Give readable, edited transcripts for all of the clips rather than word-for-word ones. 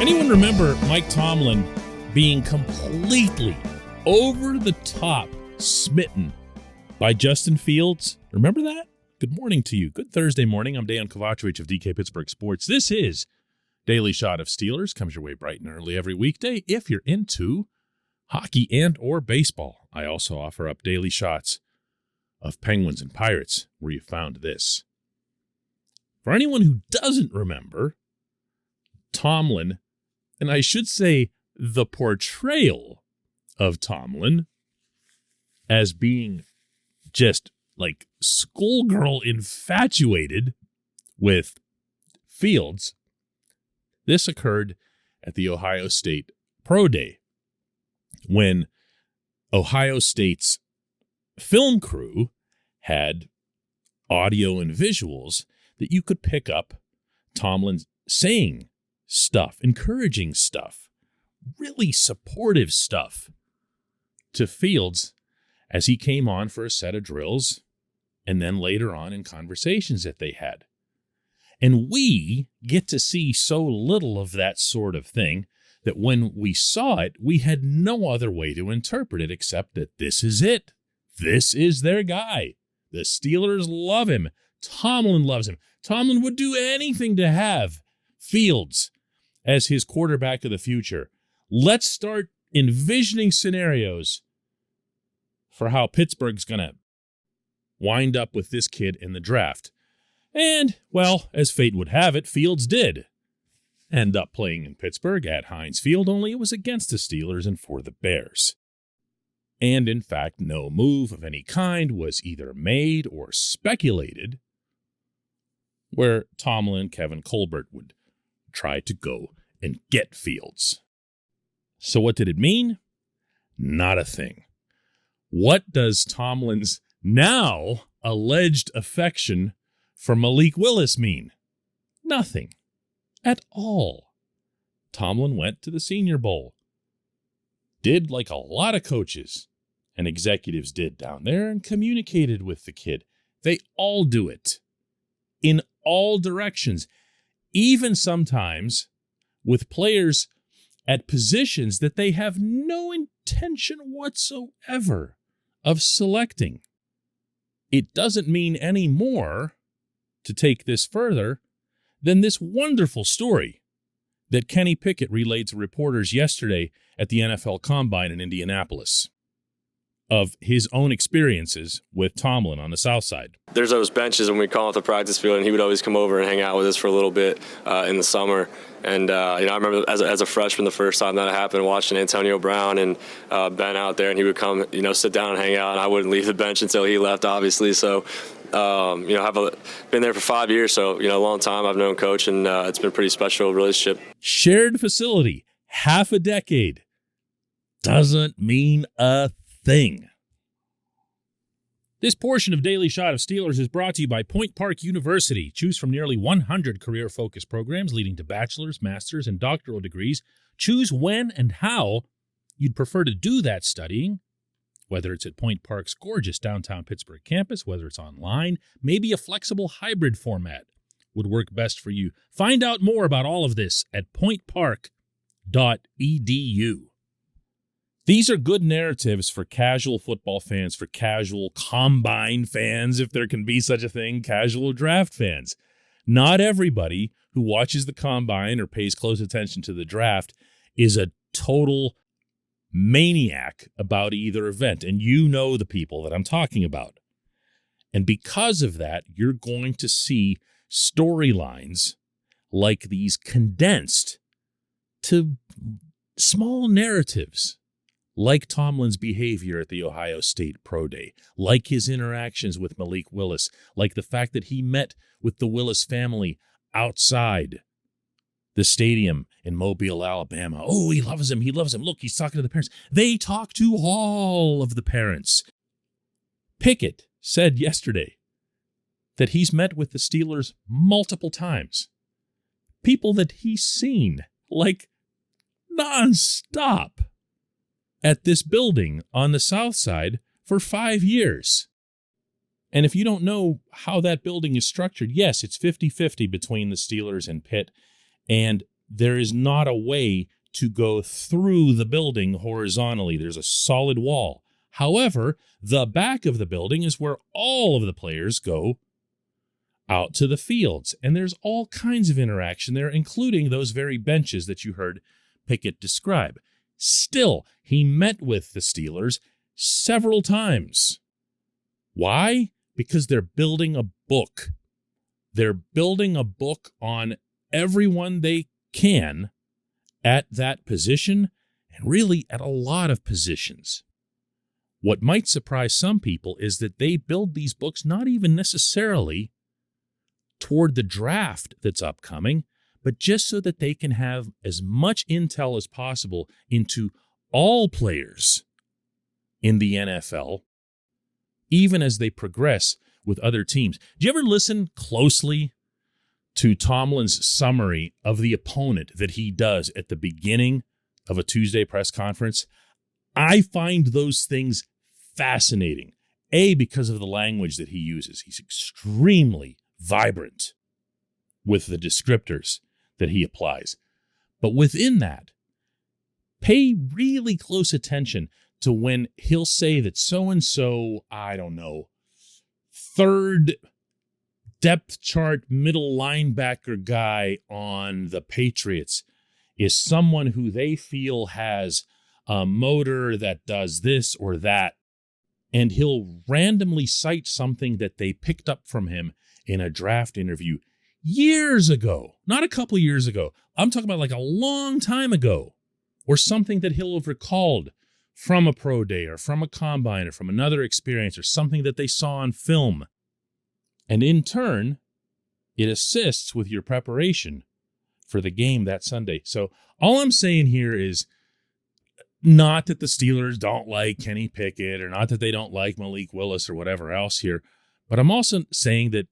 Anyone remember Mike Tomlin being completely over the top smitten by Justin Fields? Remember that? Good morning to you. Good Thursday morning. I'm Dejan Kovacevic of DK Pittsburgh Sports. This is Daily Shot of Steelers. Comes your way bright and early every weekday if you're into hockey and or baseball. I also offer up daily shots of Penguins and Pirates where you found this. For anyone who doesn't remember, Tomlin, and I should say the portrayal of Tomlin as being just like schoolgirl infatuated with Fields, this occurred at the Ohio State Pro Day when Ohio State's film crew had audio and visuals that you could pick up Tomlin saying stuff, encouraging stuff, really supportive stuff to Fields as he came on for a set of drills and then later on in conversations that they had. And we get to see so little of that sort of thing that when we saw it, we had no other way to interpret it except that this is it. This is their guy. The Steelers love him. Tomlin loves him. Tomlin would do anything to have Fields as his quarterback of the future. Let's start envisioning scenarios for how Pittsburgh's going to wind up with this kid in the draft. And, well, as fate would have it, Fields did end up playing in Pittsburgh at Heinz Field, only it was against the Steelers and for the Bears. And, in fact, no move of any kind was either made or speculated where Tomlin and Kevin Colbert would try to go and get Fields. So what did it mean? Not a thing. What does Tomlin's now alleged affection for Malik Willis mean? Nothing. At all. Tomlin went to the Senior Bowl. Did like a lot of coaches and executives did down there and communicated with the kid. They all do it. In all directions. Even sometimes with players at positions that they have no intention whatsoever of selecting. It doesn't mean any more, to take this further, than this wonderful story that Kenny Pickett relayed to reporters yesterday at the NFL Combine in Indianapolis of his own experiences with Tomlin on the South Side. There's those benches when we call it the practice field, and he would always come over and hang out with us for a little bit in the summer. And, I remember as a freshman, the first time that happened, watching Antonio Brown and Ben out there, and he would come, sit down and hang out, and I wouldn't leave the bench until he left, obviously. So, been there for 5 years, so, a long time. I've known Coach, and it's been a pretty special relationship. Shared facility, half a decade, doesn't mean a thing. This portion of Daily Shot of Steelers is brought to you by Point Park University. Choose from nearly 100 career-focused programs leading to bachelor's, master's, and doctoral degrees. Choose when and how you'd prefer to do that studying, whether it's at Point Park's gorgeous downtown Pittsburgh campus, whether it's online, maybe a flexible hybrid format would work best for you. Find out more about all of this at pointpark.edu. These are good narratives for casual football fans, for casual combine fans, if there can be such a thing, casual draft fans. Not everybody who watches the combine or pays close attention to the draft is a total maniac about either event, and you know the people that I'm talking about. And because of that, you're going to see storylines like these condensed to small narratives, like Tomlin's behavior at the Ohio State Pro Day, like his interactions with Malik Willis, like the fact that he met with the Willis family outside the stadium in Mobile, Alabama. Oh, he loves him. He loves him. Look, he's talking to the parents. They talk to all of the parents. Pickett said yesterday that he's met with the Steelers multiple times. People that he's seen, like, nonstop at this building on the South Side for 5 years. And if you don't know how that building is structured, yes, it's 50-50 between the Steelers and Pitt. And there is not a way to go through the building horizontally. There's a solid wall. However, the back of the building is where all of the players go out to the fields. And there's all kinds of interaction there, including those very benches that you heard Pickett describe. Still, he met with the Steelers several times. Why? Because they're building a book. They're building a book on everyone they can at that position, and really at a lot of positions. What might surprise some people is that they build these books not even necessarily toward the draft that's upcoming, but just so that they can have as much intel as possible into all players in the NFL, even as they progress with other teams. Do you ever listen closely to Tomlin's summary of the opponent that he does at the beginning of a Tuesday press conference? I find those things fascinating. A, because of the language that he uses. He's extremely vibrant with the descriptors that he applies. But within that, pay really close attention to when he'll say that so-and-so, I don't know, third depth chart middle linebacker guy on the Patriots is someone who they feel has a motor that does this or that. And he'll randomly cite something that they picked up from him in a draft interview years ago, not a couple years ago. I'm talking about like a long time ago, or something that he'll have recalled from a pro day or from a combine or from another experience or something that they saw on film. And in turn, it assists with your preparation for the game that Sunday. So all I'm saying here is not that the Steelers don't like Kenny Pickett or not that they don't like Malik Willis or whatever else here, but I'm also saying that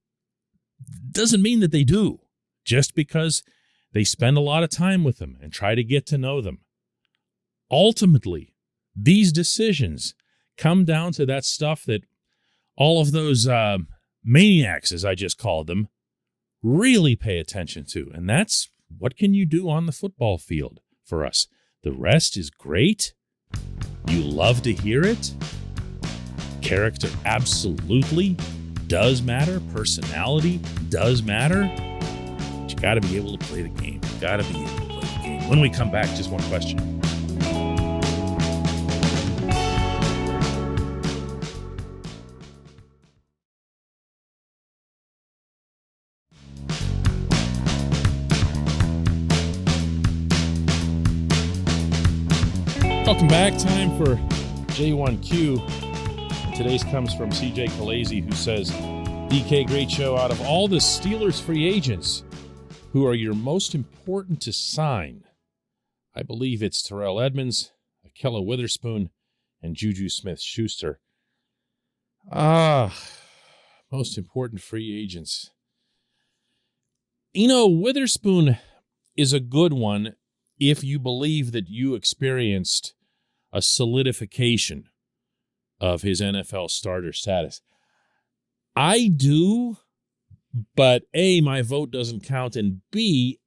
doesn't mean that they do, just because they spend a lot of time with them and try to get to know them. Ultimately, these decisions come down to that stuff that all of those maniacs, as I just called them, really pay attention to. And that's what can you do on the football field for us. The rest is great. You love to hear it. Character absolutely does matter. Personality does matter. But you got to be able to play the game. You got to be able to play the game. When we come back, just one question. Welcome back. Time for J1Q. Today's comes from CJ Kalazy, who says, DK, great show. Out of all the Steelers free agents, who are your most important to sign? I believe it's Terrell Edmunds, Ahkello Witherspoon, and Juju Smith-Schuster. Most important free agents. You know, Witherspoon is a good one if you believe that you experienced a solidification of his NFL starter status. I do, but A, my vote doesn't count, and B,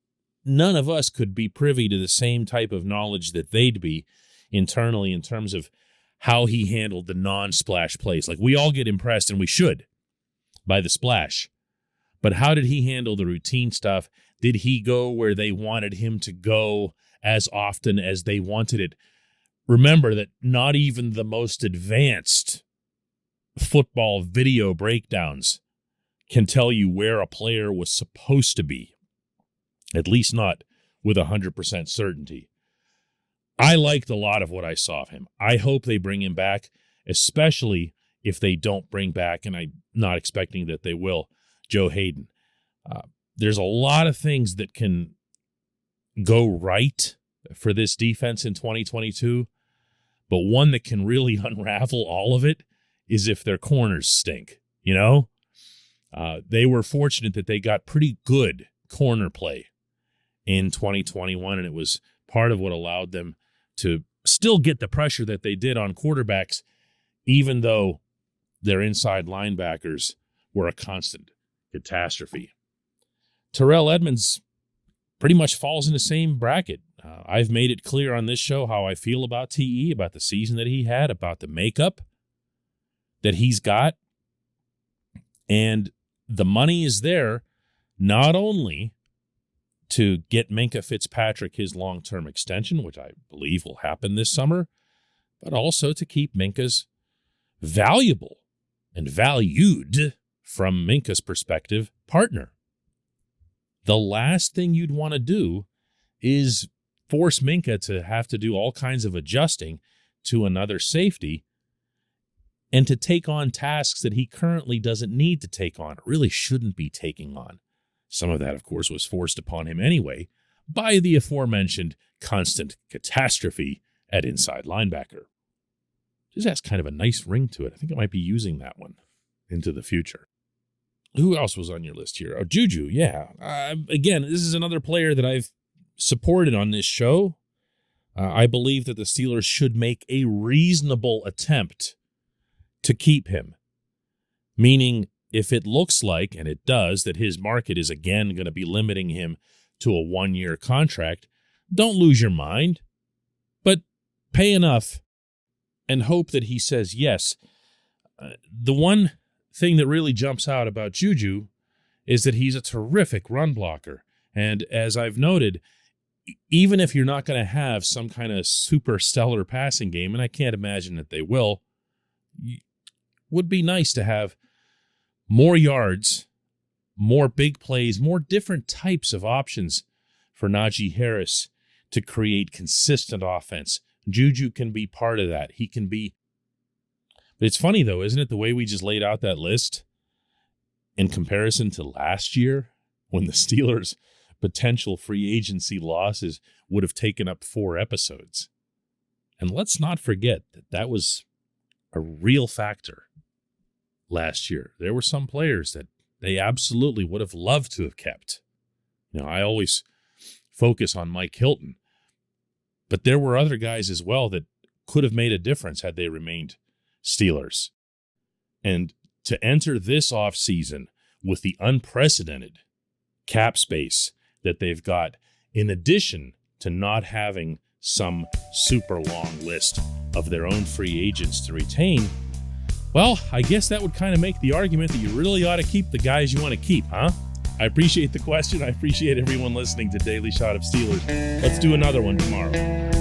none of us could be privy to the same type of knowledge that they'd be internally in terms of how he handled the non-splash plays. Like, we all get impressed, and we should, by the splash. But how did he handle the routine stuff? Did he go where they wanted him to go as often as they wanted it? Remember that not even the most advanced football video breakdowns can tell you where a player was supposed to be, at least not with 100% certainty. I liked a lot of what I saw of him. I hope they bring him back, especially if they don't bring back, and I'm not expecting that they will, Joe Hayden. There's a lot of things that can go right for this defense in 2022, but one that can really unravel all of it is if their corners stink, you know? They were fortunate that they got pretty good corner play in 2021, and it was part of what allowed them to still get the pressure that they did on quarterbacks, even though their inside linebackers were a constant catastrophe. Terrell Edmunds pretty much falls in the same bracket. I've made it clear on this show how I feel about TE, about the season that he had, about the makeup that he's got. And the money is there not only to get Minkah Fitzpatrick his long-term extension, which I believe will happen this summer, but also to keep Minkah's valuable and valued, from Minkah's perspective, partner. The last thing you'd want to do is force Minkah to have to do all kinds of adjusting to another safety and to take on tasks that he currently doesn't need to take on, or really shouldn't be taking on. Some of that, of course, was forced upon him anyway by the aforementioned constant catastrophe at inside linebacker. Just has kind of a nice ring to it. I think I might be using that one into the future. Who else was on your list here? Oh, Juju, yeah. Again, this is another player that I've supported on this show. I believe that the Steelers should make a reasonable attempt to keep him. Meaning, if it looks like, and it does, that his market is again going to be limiting him to a 1-year contract, don't lose your mind, but pay enough and hope that he says yes. The one thing that really jumps out about Juju is that he's a terrific run blocker. And as I've noted, even if you're not going to have some kind of super stellar passing game, and I can't imagine that they will, would be nice to have more yards, more big plays, more different types of options for Najee Harris to create consistent offense. Juju can be part of that. He can be. But it's funny, though, isn't it, the way we just laid out that list in comparison to last year when the Steelers' potential free agency losses would have taken up 4 episodes. And let's not forget that that was a real factor last year. There were some players that they absolutely would have loved to have kept. I always focus on Mike Hilton, but there were other guys as well that could have made a difference had they remained Steelers. And to enter this offseason with the unprecedented cap space that they've got, in addition to not having some super long list of their own free agents to retain, well, I guess that would kind of make the argument that you really ought to keep the guys you want to keep, huh? I appreciate the question. I appreciate everyone listening to Daily Shot of Steelers. Let's do another one tomorrow.